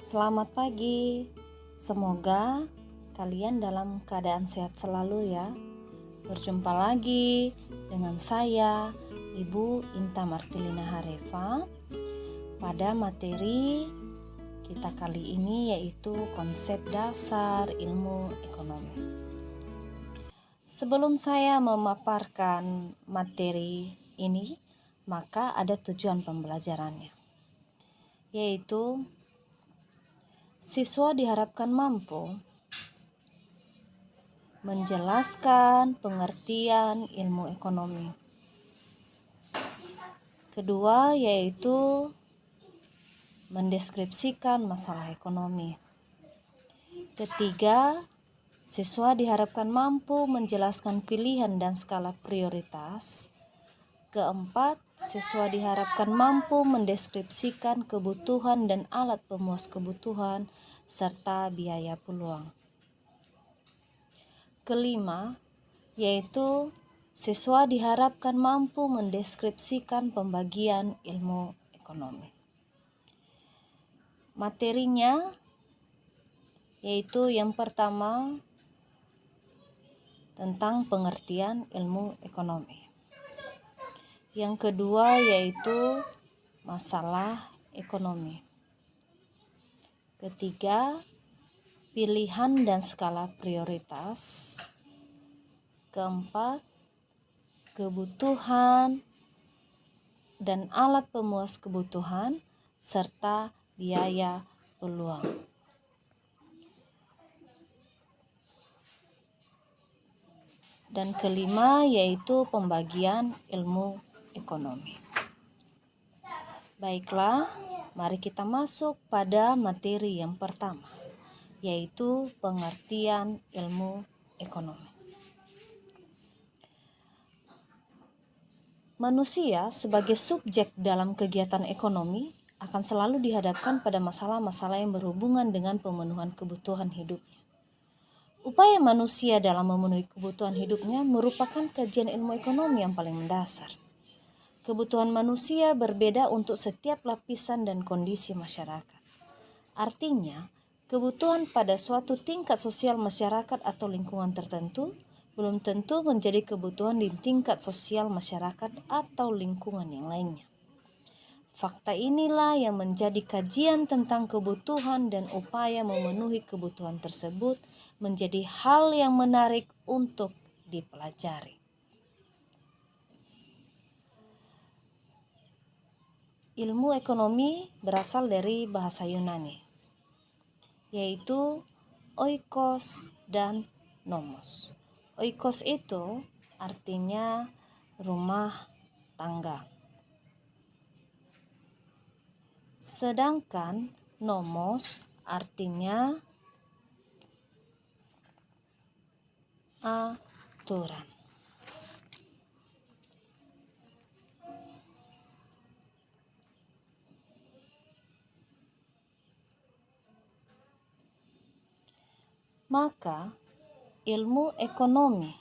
Selamat pagi. Semoga kalian dalam keadaan sehat selalu ya. Berjumpa lagi dengan saya, Ibu Inta Martilina Harefa, pada materi kita kali ini yaitu konsep dasar ilmu ekonomi. Sebelum saya memaparkan materi ini, maka ada tujuan pembelajarannya, yaitu siswa diharapkan mampu menjelaskan pengertian ilmu ekonomi. Kedua, yaitu mendeskripsikan masalah ekonomi. Ketiga, siswa diharapkan mampu menjelaskan pilihan dan skala prioritas. Keempat, siswa diharapkan mampu mendeskripsikan kebutuhan dan alat pemuas kebutuhan serta biaya peluang. Kelima, yaitu siswa diharapkan mampu mendeskripsikan pembagian ilmu ekonomi. Materinya yaitu yang pertama tentang pengertian ilmu ekonomi. Yang kedua yaitu masalah ekonomi. Ketiga, pilihan dan skala prioritas. Keempat, kebutuhan dan alat pemuas kebutuhan serta biaya peluang. Dan kelima yaitu pembagian ilmu ekonomi. Baiklah, mari kita masuk pada materi yang pertama, yaitu pengertian ilmu ekonomi. Manusia sebagai subjek dalam kegiatan ekonomi akan selalu dihadapkan pada masalah-masalah yang berhubungan dengan pemenuhan kebutuhan hidupnya. Upaya manusia dalam memenuhi kebutuhan hidupnya merupakan kajian ilmu ekonomi yang paling mendasar. Kebutuhan manusia berbeda untuk setiap lapisan dan kondisi masyarakat. Artinya, kebutuhan pada suatu tingkat sosial masyarakat atau lingkungan tertentu belum tentu menjadi kebutuhan di tingkat sosial masyarakat atau lingkungan yang lainnya. Fakta inilah yang menjadi kajian tentang kebutuhan dan upaya memenuhi kebutuhan tersebut menjadi hal yang menarik untuk dipelajari. Ilmu ekonomi berasal dari bahasa Yunani, yaitu oikos dan nomos. Oikos itu artinya rumah tangga. Sedangkan nomos artinya aturan. Maka ilmu ekonomi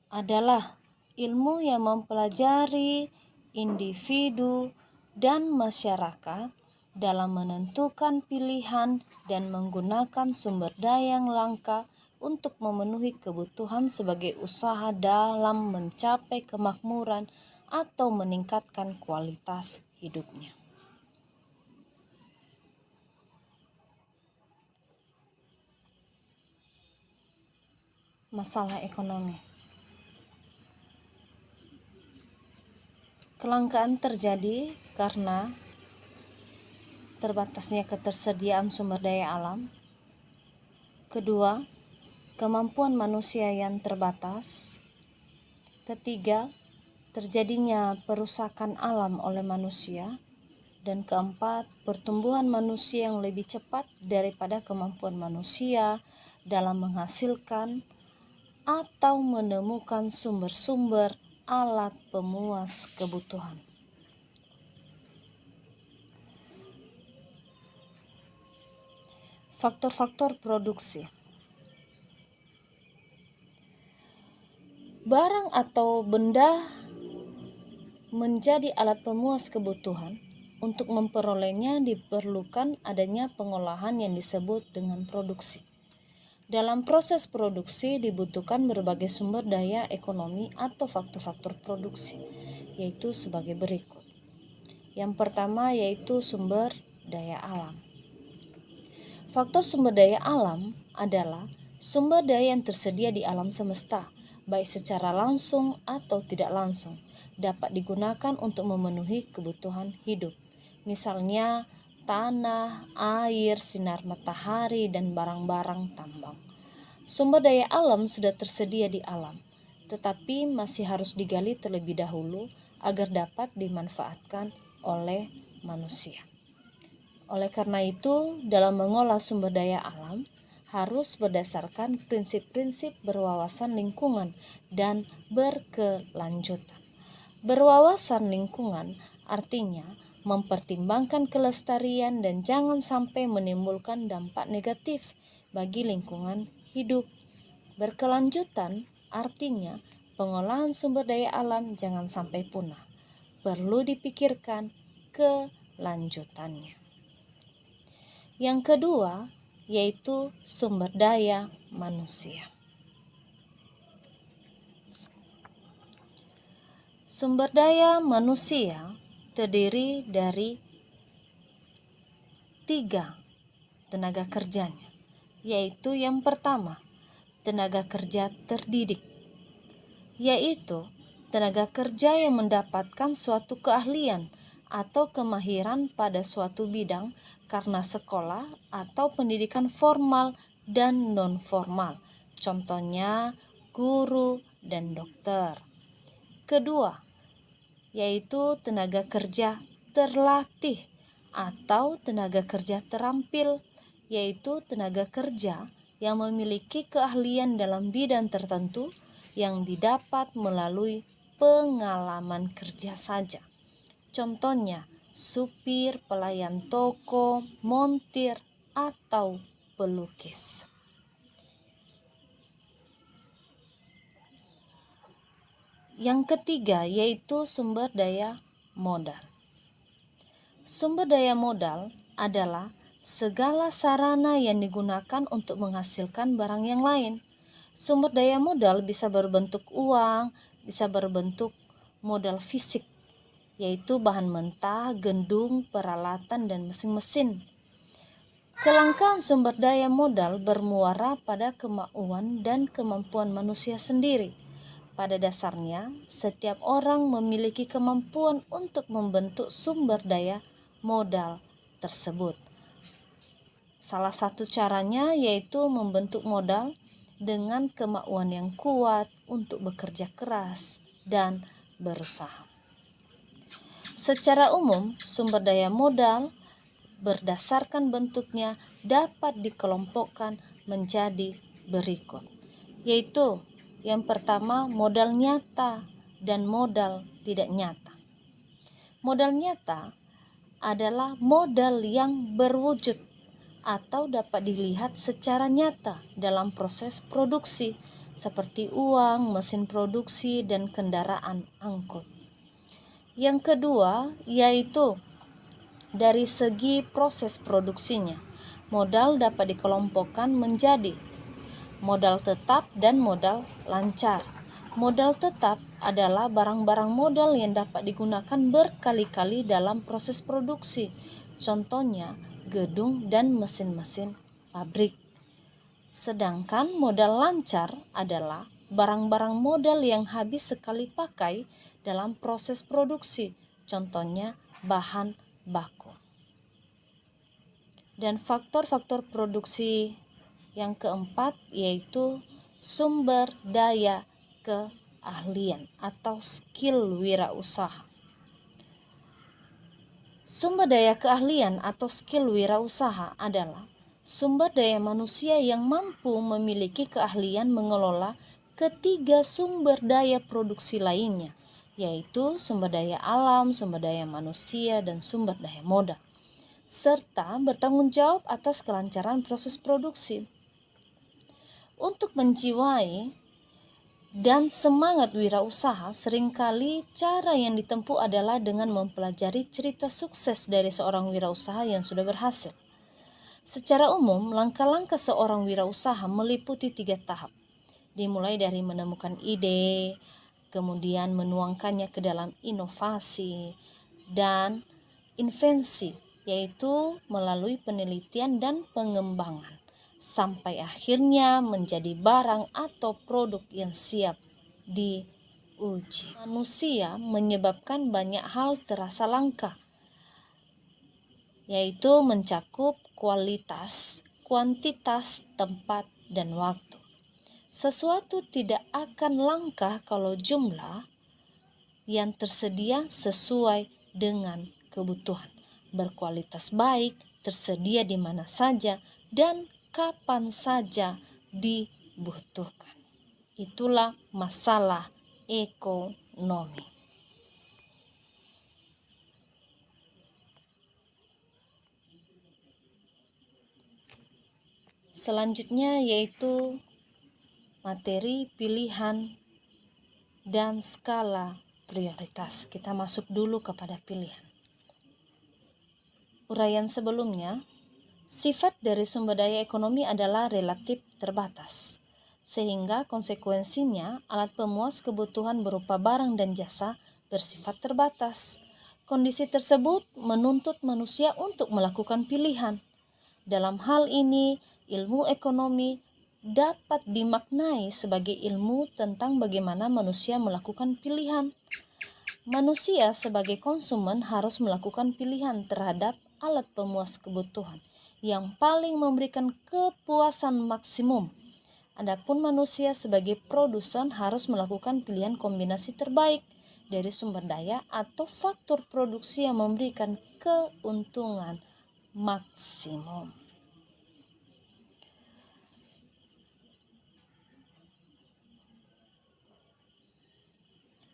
adalah ilmu yang mempelajari individu dan masyarakat dalam menentukan pilihan dan menggunakan sumber daya yang langka untuk memenuhi kebutuhan sebagai usaha dalam mencapai kemakmuran atau meningkatkan kualitas hidupnya. Masalah ekonomi. Kelangkaan terjadi karena terbatasnya ketersediaan sumber daya alam. Kedua, kemampuan manusia yang terbatas. Ketiga, terjadinya perusakan alam oleh manusia. Dan keempat, pertumbuhan manusia yang lebih cepat daripada kemampuan manusia dalam menghasilkan atau menemukan sumber-sumber alat pemuas kebutuhan. Faktor-faktor produksi. Barang atau benda menjadi alat pemuas kebutuhan Untuk memperolehnya diperlukan adanya pengolahan yang disebut dengan produksi. Dalam proses produksi dibutuhkan berbagai sumber daya ekonomi atau faktor-faktor produksi, yaitu sebagai berikut. Yang pertama yaitu sumber daya alam. Faktor sumber daya alam adalah sumber daya yang tersedia di alam semesta, baik secara langsung atau tidak langsung, dapat digunakan untuk memenuhi kebutuhan hidup. Misalnya tanah, air, sinar matahari, dan barang-barang tambang. Sumber daya alam sudah tersedia di alam, tetapi masih harus digali terlebih dahulu agar dapat dimanfaatkan oleh manusia. Oleh karena itu, dalam mengolah sumber daya alam harus berdasarkan prinsip-prinsip berwawasan lingkungan dan berkelanjutan. Berwawasan lingkungan artinya mempertimbangkan kelestarian dan jangan sampai menimbulkan dampak negatif bagi lingkungan hidup. Berkelanjutan artinya pengolahan sumber daya alam jangan sampai punah. Perlu dipikirkan kelanjutannya. Yang kedua yaitu sumber daya manusia. Sumber daya manusia terdiri dari 3 tenaga kerjanya, yaitu yang pertama, tenaga kerja terdidik, yaitu tenaga kerja yang mendapatkan suatu keahlian atau kemahiran pada suatu bidang karena sekolah atau pendidikan formal dan non-formal, contohnya guru dan dokter. Kedua, yaitu tenaga kerja terlatih atau tenaga kerja terampil, yaitu tenaga kerja yang memiliki keahlian dalam bidang tertentu yang didapat melalui pengalaman kerja saja. Contohnya, supir, pelayan toko, montir, atau pelukis. Yang ketiga yaitu sumber daya modal. Sumber daya modal adalah segala sarana yang digunakan untuk menghasilkan barang yang lain. Sumber daya modal bisa berbentuk uang, bisa berbentuk modal fisik, yaitu bahan mentah, gendung, peralatan, dan mesin-mesin. Kelangkaan sumber daya modal bermuara pada kemauan dan kemampuan manusia sendiri. Pada dasarnya, setiap orang memiliki kemampuan untuk membentuk sumber daya modal tersebut. Salah satu caranya yaitu membentuk modal dengan kemauan yang kuat untuk bekerja keras dan berusaha. Secara umum, sumber daya modal berdasarkan bentuknya dapat dikelompokkan menjadi berikut, yaitu yang pertama, modal nyata dan modal tidak nyata. Modal nyata adalah modal yang berwujud atau dapat dilihat secara nyata dalam proses produksi seperti uang, mesin produksi, dan kendaraan angkut. Yang kedua yaitu dari segi proses produksinya. Modal dapat dikelompokkan menjadi modal tetap dan modal lancar. Modal tetap adalah barang-barang modal yang dapat digunakan berkali-kali dalam proses produksi. Contohnya gedung dan mesin-mesin pabrik. Sedangkan modal lancar adalah barang-barang modal yang habis sekali pakai dalam proses produksi. Contohnya bahan baku. Dan faktor-faktor produksi yang keempat yaitu sumber daya keahlian atau skill wirausaha. Sumber daya keahlian atau skill wirausaha adalah sumber daya manusia yang mampu memiliki keahlian mengelola ketiga sumber daya produksi lainnya, yaitu sumber daya alam, sumber daya manusia, dan sumber daya modal, serta bertanggung jawab atas kelancaran proses produksi. Untuk menjiwai dan semangat wirausaha, seringkali cara yang ditempuh adalah dengan mempelajari cerita sukses dari seorang wirausaha yang sudah berhasil. Secara umum, langkah-langkah seorang wirausaha meliputi 3 tahap, dimulai dari menemukan ide, kemudian menuangkannya ke dalam inovasi, dan invensi, yaitu melalui penelitian dan pengembangan, sampai akhirnya menjadi barang atau produk yang siap diuji. Manusia menyebabkan banyak hal terasa langka, yaitu mencakup kualitas, kuantitas, tempat, dan waktu. Sesuatu tidak akan langka kalau jumlah yang tersedia sesuai dengan kebutuhan, berkualitas baik, tersedia di mana saja, dan kapan saja dibutuhkan. Itulah masalah ekonomi. Selanjutnya yaitu materi, pilihan, dan skala prioritas. Kita masuk dulu kepada pilihan. Uraian sebelumnya, sifat dari sumber daya ekonomi adalah relatif terbatas, sehingga konsekuensinya alat pemuas kebutuhan berupa barang dan jasa bersifat terbatas. Kondisi tersebut menuntut manusia untuk melakukan pilihan. Dalam hal ini, ilmu ekonomi dapat dimaknai sebagai ilmu tentang bagaimana manusia melakukan pilihan. Manusia sebagai konsumen harus melakukan pilihan terhadap alat pemuas kebutuhan yang paling memberikan kepuasan maksimum. Adapun manusia sebagai produsen harus melakukan pilihan kombinasi terbaik dari sumber daya atau faktor produksi yang memberikan keuntungan maksimum.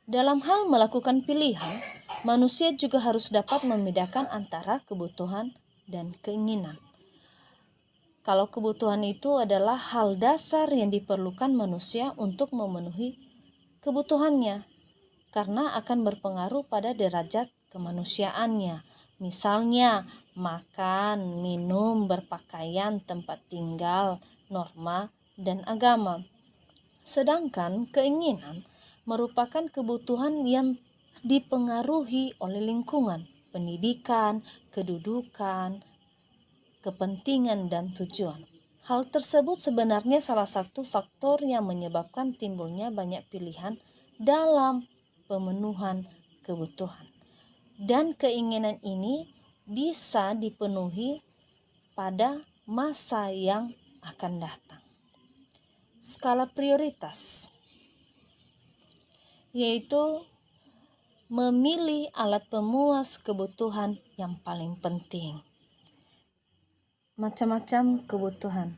Dalam hal melakukan pilihan, manusia juga harus dapat membedakan antara kebutuhan dan keinginan. Kalau kebutuhan itu adalah hal dasar yang diperlukan manusia untuk memenuhi kebutuhannya, karena akan berpengaruh pada derajat kemanusiaannya. Misalnya, makan, minum, berpakaian, tempat tinggal, norma, dan agama. Sedangkan keinginan merupakan kebutuhan yang dipengaruhi oleh lingkungan, pendidikan, kedudukan, kepentingan, dan tujuan. Hal tersebut sebenarnya salah satu faktor yang menyebabkan timbulnya banyak pilihan dalam pemenuhan kebutuhan. Dan keinginan ini bisa dipenuhi pada masa yang akan datang. Skala prioritas yaitu memilih alat pemuas kebutuhan yang paling penting. Macam-macam kebutuhan.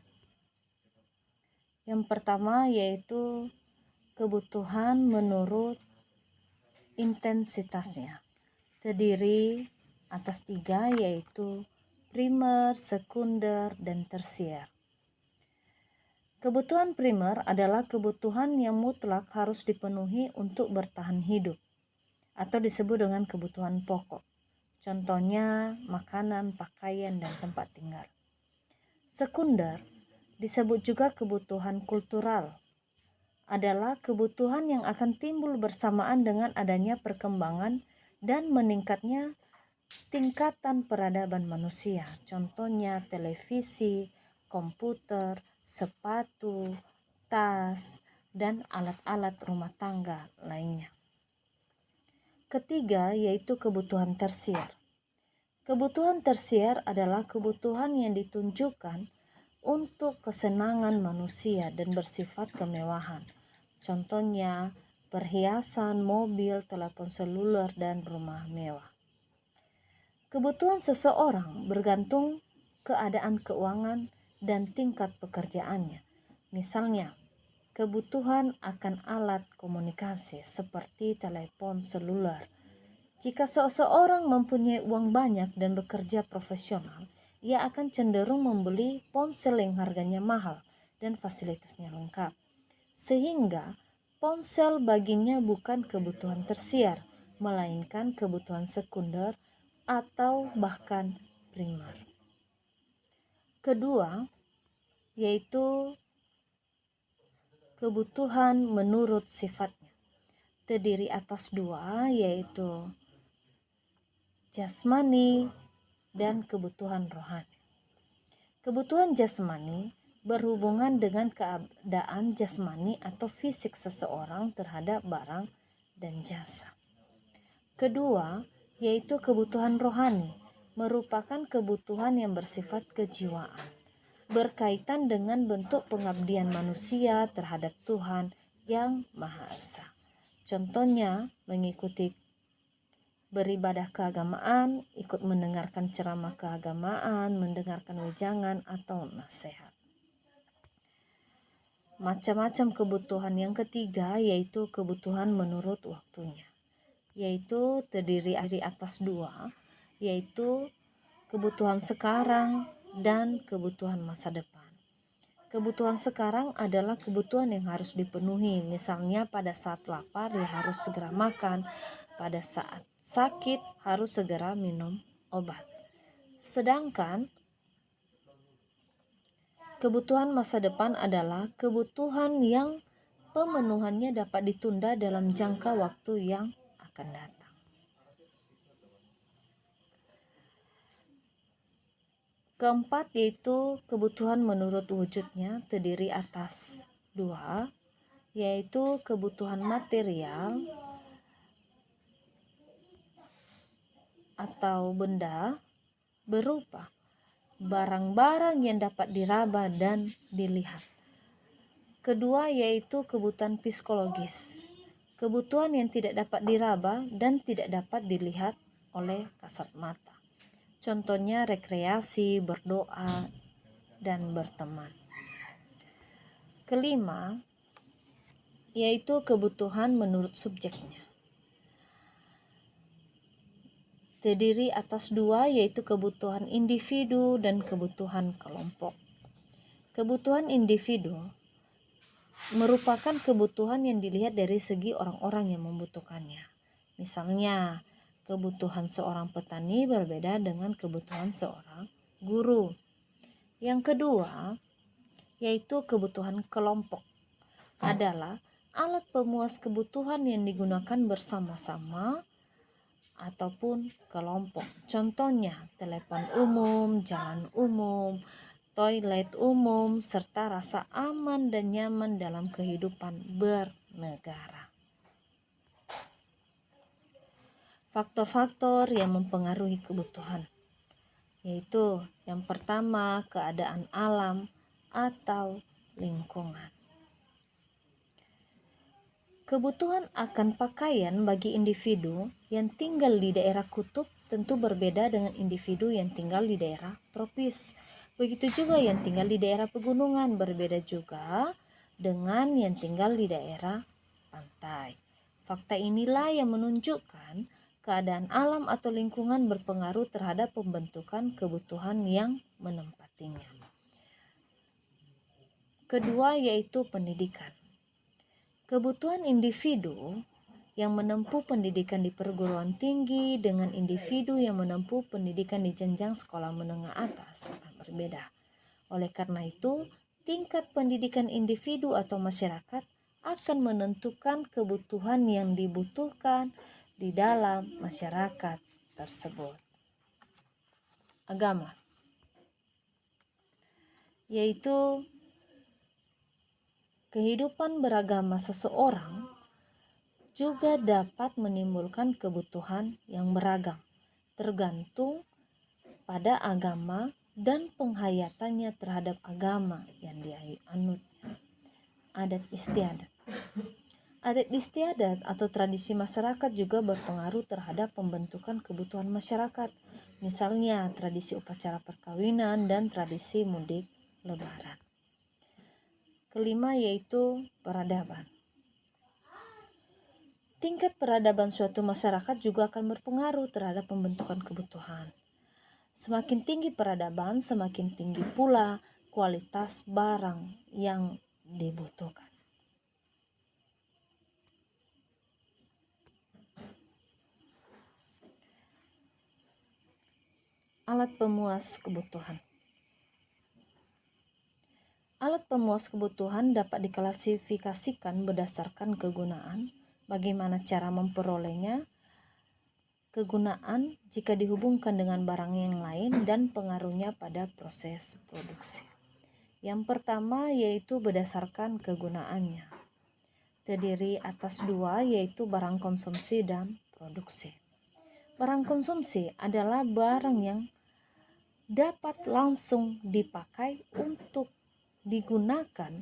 Yang pertama yaitu kebutuhan menurut intensitasnya. Terdiri atas 3 yaitu primer, sekunder, dan tersier. Kebutuhan primer adalah kebutuhan yang mutlak harus dipenuhi untuk bertahan hidup, atau disebut dengan kebutuhan pokok. Contohnya makanan, pakaian, dan tempat tinggal. Sekunder disebut juga kebutuhan kultural, adalah kebutuhan yang akan timbul bersamaan dengan adanya perkembangan dan meningkatnya tingkatan peradaban manusia. Contohnya televisi, komputer, sepatu, tas, dan alat-alat rumah tangga lainnya. Ketiga yaitu kebutuhan tersier. Kebutuhan tersier adalah kebutuhan yang ditunjukkan untuk kesenangan manusia dan bersifat kemewahan. Contohnya perhiasan, mobil, telepon seluler, dan rumah mewah. Kebutuhan seseorang bergantung keadaan keuangan dan tingkat pekerjaannya. Misalnya, kebutuhan akan alat komunikasi seperti telepon seluler. Jika seseorang mempunyai uang banyak dan bekerja profesional, ia akan cenderung membeli ponsel yang harganya mahal dan fasilitasnya lengkap. Sehingga Ponsel baginya bukan kebutuhan tersier, melainkan kebutuhan sekunder atau bahkan primer. Kedua, yaitu kebutuhan menurut sifatnya. Terdiri atas dua, yaitu jasmani dan kebutuhan rohani. Kebutuhan jasmani berhubungan dengan keadaan jasmani atau fisik seseorang terhadap barang dan jasa. Kedua, yaitu kebutuhan rohani, merupakan kebutuhan yang bersifat kejiwaan, berkaitan dengan bentuk pengabdian manusia terhadap Tuhan yang Maha Esa. Contohnya, mengikuti beribadah keagamaan, ikut mendengarkan ceramah keagamaan, mendengarkan wejangan atau nasihat. Macam-macam kebutuhan yang ketiga yaitu kebutuhan menurut waktunya, yaitu terdiri atas dua, yaitu kebutuhan sekarang dan kebutuhan masa depan. Kebutuhan sekarang adalah kebutuhan yang harus dipenuhi, misalnya pada saat lapar ya harus segera makan, pada saat sakit harus segera minum obat. Sedangkan kebutuhan masa depan adalah kebutuhan yang pemenuhannya dapat ditunda dalam jangka waktu yang akan datang. Keempat yaitu kebutuhan menurut wujudnya, terdiri atas dua, yaitu kebutuhan material atau benda berupa barang-barang yang dapat diraba dan dilihat. Kedua yaitu kebutuhan psikologis, kebutuhan yang tidak dapat diraba dan tidak dapat dilihat oleh kasat mata. Contohnya rekreasi, berdoa, dan berteman. Kelima yaitu kebutuhan menurut subjeknya. Terdiri atas dua, yaitu kebutuhan individu dan kebutuhan kelompok. Kebutuhan individu merupakan kebutuhan yang dilihat dari segi orang-orang yang membutuhkannya. Misalnya, kebutuhan seorang petani berbeda dengan kebutuhan seorang guru. Yang kedua, yaitu kebutuhan kelompok, adalah alat pemuas kebutuhan yang digunakan bersama-sama ataupun kelompok. Contohnya telepon umum, jalan umum, toilet umum, serta rasa aman dan nyaman dalam kehidupan bernegara. Faktor-faktor yang mempengaruhi kebutuhan, yaitu yang pertama keadaan alam atau lingkungan. Kebutuhan akan pakaian bagi individu yang tinggal di daerah kutub tentu berbeda dengan individu yang tinggal di daerah tropis. Begitu juga yang tinggal di daerah pegunungan berbeda juga dengan yang tinggal di daerah pantai. Fakta inilah yang menunjukkan keadaan alam atau lingkungan berpengaruh terhadap pembentukan kebutuhan yang menempatinya. Kedua yaitu pendidikan. Kebutuhan individu yang menempuh pendidikan di perguruan tinggi dengan individu yang menempuh pendidikan di jenjang sekolah menengah atas akan berbeda. Oleh karena itu, tingkat pendidikan individu atau masyarakat akan menentukan kebutuhan yang dibutuhkan di dalam masyarakat tersebut. Agama, yaitu kehidupan beragama seseorang juga dapat menimbulkan kebutuhan yang beragam, tergantung pada agama dan penghayatannya terhadap agama yang dianutnya. Adat istiadat. Adat istiadat atau tradisi masyarakat juga berpengaruh terhadap pembentukan kebutuhan masyarakat. Misalnya tradisi upacara perkawinan dan tradisi mudik lebaran. Kelima yaitu peradaban. Tingkat peradaban suatu masyarakat juga akan berpengaruh terhadap pembentukan kebutuhan. Semakin tinggi peradaban, semakin tinggi pula kualitas barang yang dibutuhkan. Alat pemuas kebutuhan. Alat pemuas kebutuhan dapat diklasifikasikan berdasarkan kegunaan, bagaimana cara memperolehnya, kegunaan jika dihubungkan dengan barang yang lain, dan pengaruhnya pada proses produksi. Yang pertama yaitu berdasarkan kegunaannya. Terdiri atas dua, yaitu barang konsumsi dan produksi. Barang konsumsi adalah barang yang dapat langsung dipakai untuk digunakan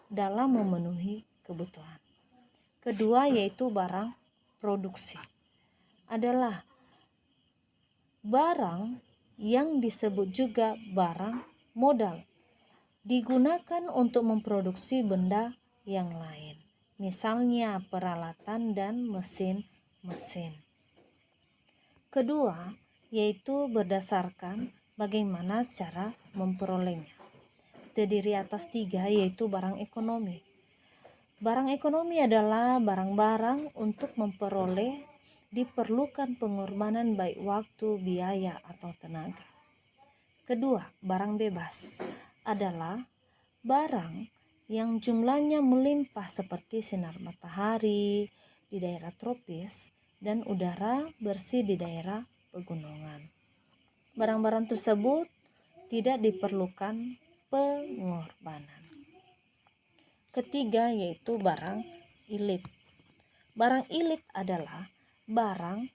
dalam memenuhi kebutuhan. Kedua yaitu barang produksi. Adalah barang yang disebut juga barang modal, digunakan untuk memproduksi benda yang lain, misalnya peralatan dan mesin-mesin. Kedua, yaitu berdasarkan bagaimana cara memperolehnya. Terdiri atas tiga, yaitu barang ekonomi. Barang ekonomi adalah barang-barang untuk memperoleh diperlukan pengorbanan baik waktu, biaya, atau tenaga. Kedua, barang bebas adalah barang yang jumlahnya melimpah seperti sinar matahari di daerah tropis dan udara bersih di daerah pegunungan. Barang-barang tersebut tidak diperlukan pengorbanan. Ketiga yaitu barang ilit. Barang ilit adalah barang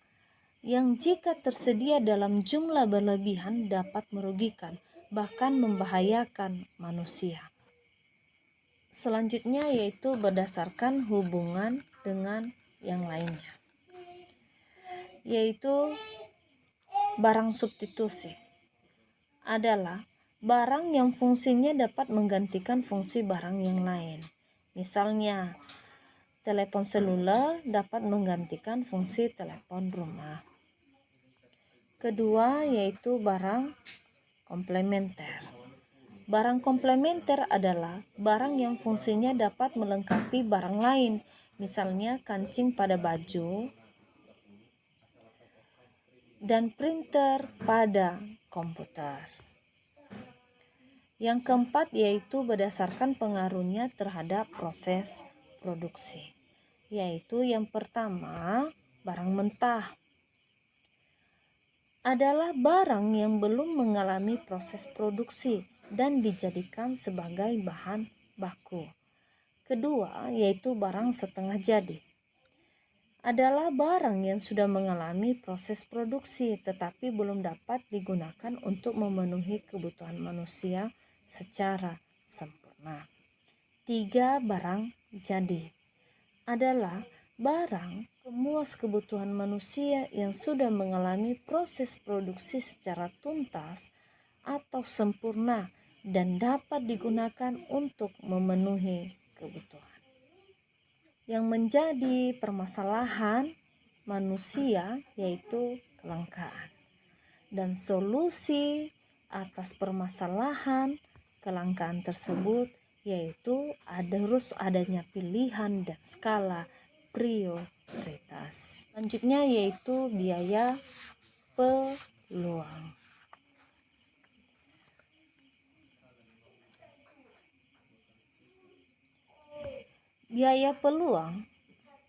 yang jika tersedia dalam jumlah berlebihan dapat merugikan, bahkan membahayakan manusia. Selanjutnya yaitu berdasarkan hubungan dengan yang lainnya, yaitu barang substitusi adalah barang yang fungsinya dapat menggantikan fungsi barang yang lain. Misalnya, telepon seluler dapat menggantikan fungsi telepon rumah. Kedua yaitu barang komplementer. Barang komplementer adalah barang yang fungsinya dapat melengkapi barang lain, misalnya kancing pada baju dan printer pada komputer. Yang keempat yaitu berdasarkan pengaruhnya terhadap proses produksi, yaitu yang pertama barang mentah adalah barang yang belum mengalami proses produksi dan dijadikan sebagai bahan baku. Kedua yaitu barang setengah jadi adalah barang yang sudah mengalami proses produksi tetapi belum dapat digunakan untuk memenuhi kebutuhan manusia secara sempurna. Tiga, barang jadi adalah barang pemuas kebutuhan manusia yang sudah mengalami proses produksi secara tuntas atau sempurna dan dapat digunakan untuk memenuhi kebutuhan. Yang menjadi permasalahan manusia yaitu kelangkaan, dan solusi atas permasalahan kelangkaan tersebut yaitu harus adanya pilihan dan skala prioritas. Selanjutnya yaitu biaya peluang. Biaya peluang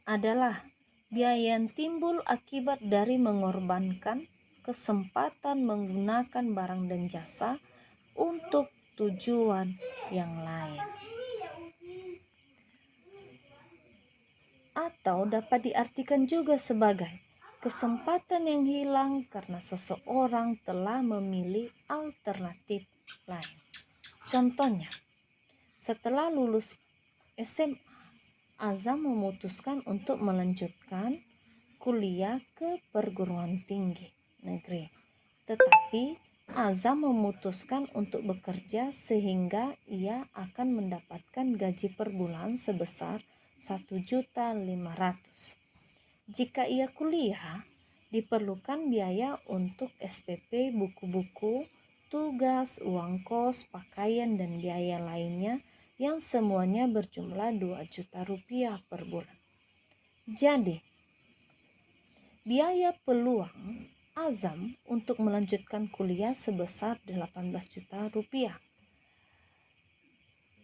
adalah biaya yang timbul akibat dari mengorbankan kesempatan menggunakan barang dan jasa untuk tujuan yang lain, atau dapat diartikan juga sebagai kesempatan yang hilang karena seseorang telah memilih alternatif lain. Contohnya, setelah lulus SMA, Azam memutuskan untuk melanjutkan kuliah ke perguruan tinggi negeri, tetapi Azam memutuskan untuk bekerja sehingga ia akan mendapatkan gaji per bulan sebesar 1.500.000. Jika ia kuliah, diperlukan biaya untuk SPP, buku-buku, tugas, uang kos, pakaian, dan biaya lainnya yang semuanya berjumlah 2 juta rupiah per bulan. Jadi, biaya peluang azam untuk melanjutkan kuliah sebesar 18 juta rupiah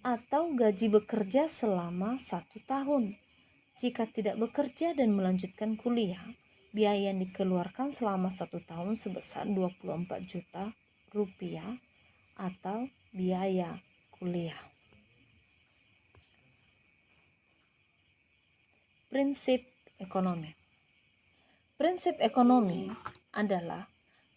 atau gaji bekerja selama 1 tahun. Jika tidak bekerja dan melanjutkan kuliah, biaya yang dikeluarkan selama 1 tahun sebesar 24 juta rupiah atau biaya kuliah. Prinsip ekonomi. Prinsip ekonomi adalah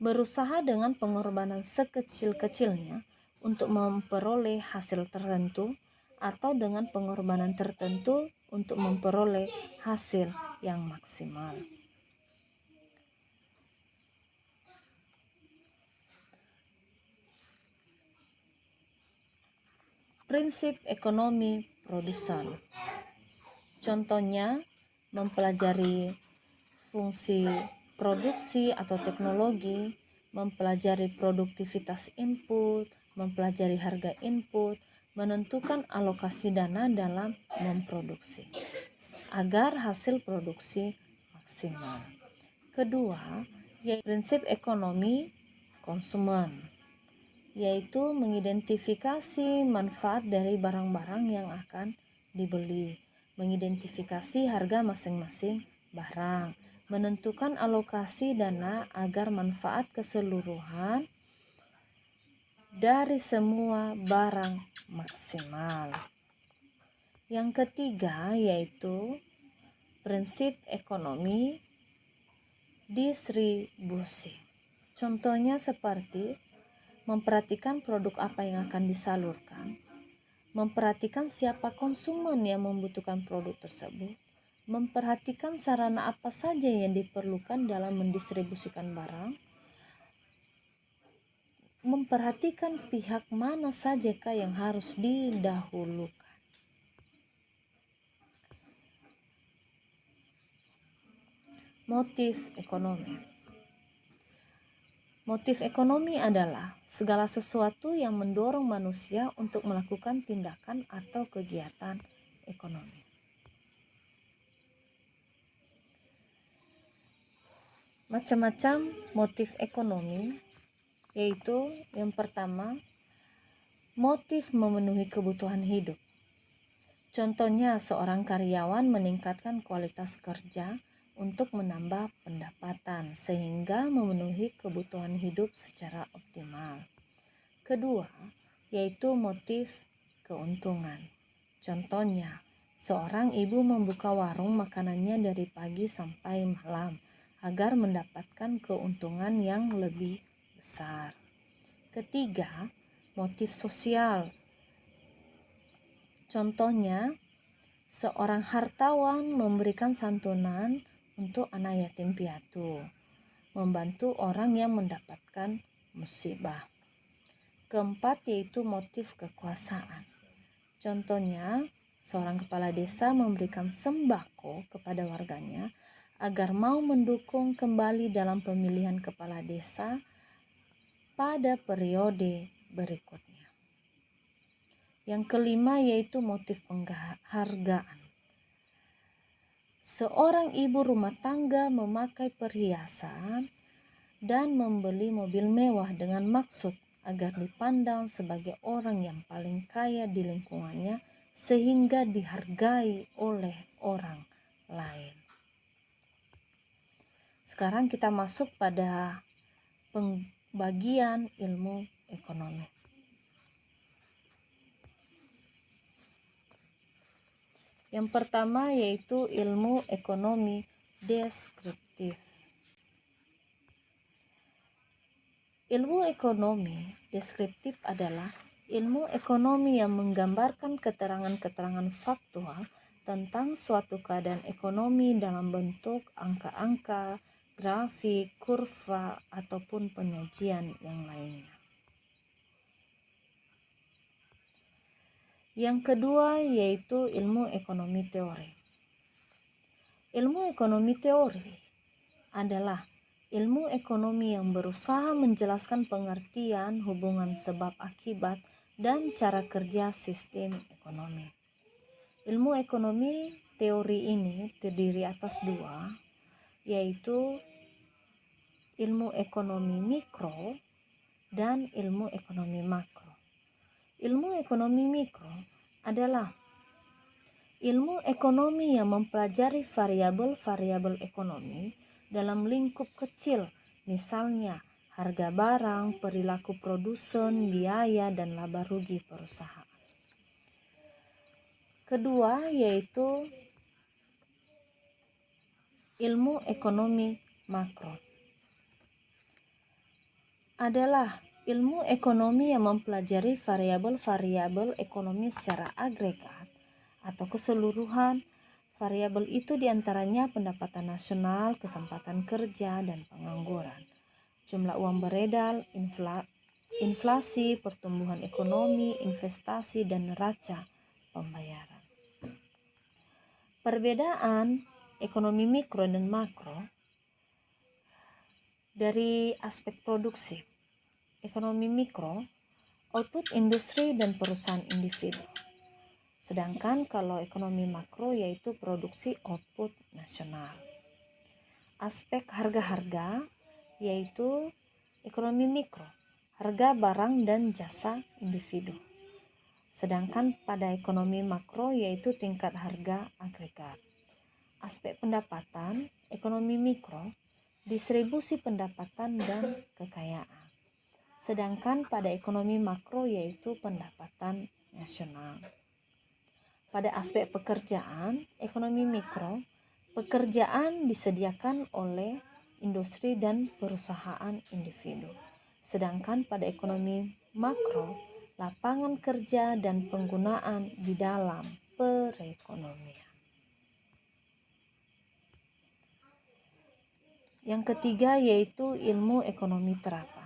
berusaha dengan pengorbanan sekecil-kecilnya untuk memperoleh hasil tertentu atau dengan pengorbanan tertentu untuk memperoleh hasil yang maksimal. Prinsip ekonomi produsen. Contohnya, mempelajari fungsi produksi atau teknologi, mempelajari produktivitas input, mempelajari harga input, menentukan alokasi dana dalam memproduksi agar hasil produksi maksimal. Kedua, yaitu prinsip ekonomi konsumen, yaitu mengidentifikasi manfaat dari barang-barang yang akan dibeli, mengidentifikasi harga masing-masing barang, menentukan alokasi dana agar manfaat keseluruhan dari semua barang maksimal. Yang ketiga yaitu prinsip ekonomi distribusi. Contohnya seperti memperhatikan produk apa yang akan disalurkan, memperhatikan siapa konsumen yang membutuhkan produk tersebut, memperhatikan sarana apa saja yang diperlukan dalam mendistribusikan barang, memperhatikan pihak mana sajakah yang harus didahulukan. Motif ekonomi. Motif ekonomi adalah segala sesuatu yang mendorong manusia untuk melakukan tindakan atau kegiatan ekonomi. Macam-macam motif ekonomi, yaitu yang pertama, motif memenuhi kebutuhan hidup. Contohnya, seorang karyawan meningkatkan kualitas kerja untuk menambah pendapatan sehingga memenuhi kebutuhan hidup secara optimal. Kedua, yaitu motif keuntungan. Contohnya, seorang ibu membuka warung makanannya dari pagi sampai malam agar mendapatkan keuntungan yang lebih besar. Ketiga, motif sosial. Contohnya, seorang hartawan memberikan santunan untuk anak yatim piatu, membantu orang yang mendapatkan musibah. Keempat yaitu motif kekuasaan. Contohnya, seorang kepala desa memberikan sembako kepada warganya agar mau mendukung kembali dalam pemilihan kepala desa pada periode berikutnya. Yang kelima yaitu motif penghargaan. Seorang ibu rumah tangga memakai perhiasan dan membeli mobil mewah dengan maksud agar dipandang sebagai orang yang paling kaya di lingkungannya sehingga dihargai oleh orang lain. Sekarang kita masuk pada pembagian ilmu ekonomi. Yang pertama yaitu ilmu ekonomi deskriptif. Ilmu ekonomi deskriptif adalah ilmu ekonomi yang menggambarkan keterangan-keterangan faktual tentang suatu keadaan ekonomi dalam bentuk angka-angka, grafik, kurva, ataupun penyajian yang lainnya. Yang kedua yaitu ilmu ekonomi teori. Ilmu ekonomi teori adalah ilmu ekonomi yang berusaha menjelaskan pengertian hubungan sebab akibat dan cara kerja sistem ekonomi. Ilmu ekonomi teori ini terdiri atas dua, yaitu ilmu ekonomi mikro, dan ilmu ekonomi makro. Ilmu ekonomi mikro adalah ilmu ekonomi yang mempelajari variabel-variabel ekonomi dalam lingkup kecil, misalnya harga barang, perilaku produsen, biaya, dan laba rugi perusahaan. Kedua yaitu ilmu ekonomi makro. Adalah ilmu ekonomi yang mempelajari variabel-variabel ekonomi secara agregat atau keseluruhan. Variabel itu diantaranya pendapatan nasional, kesempatan kerja, dan pengangguran, jumlah uang beredar, inflasi, pertumbuhan ekonomi, investasi, dan neraca pembayaran. Perbedaan ekonomi mikro dan makro dari aspek produksi. Ekonomi mikro, output industri dan perusahaan individu. Sedangkan kalau ekonomi makro yaitu produksi output nasional. Aspek harga-harga yaitu ekonomi mikro, harga barang dan jasa individu. Sedangkan pada ekonomi makro yaitu tingkat harga agregat. Aspek pendapatan, ekonomi mikro, distribusi pendapatan dan kekayaan. Sedangkan pada ekonomi makro yaitu pendapatan nasional. Pada aspek pekerjaan, ekonomi mikro, pekerjaan disediakan oleh industri dan perusahaan individu. Sedangkan pada ekonomi makro, lapangan kerja dan penggunaan di dalam perekonomian. Yang ketiga yaitu ilmu ekonomi terapan.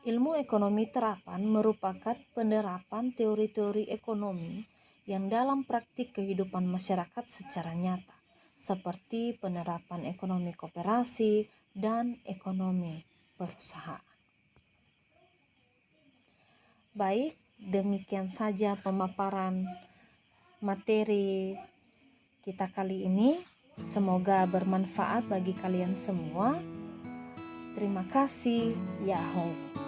Ilmu ekonomi terapan merupakan penerapan teori-teori ekonomi yang dalam praktik kehidupan masyarakat secara nyata, seperti penerapan ekonomi koperasi dan ekonomi perusahaan. Baik, demikian saja pemaparan materi kita kali ini. Semoga bermanfaat bagi kalian semua. Terima kasih. Yahoo.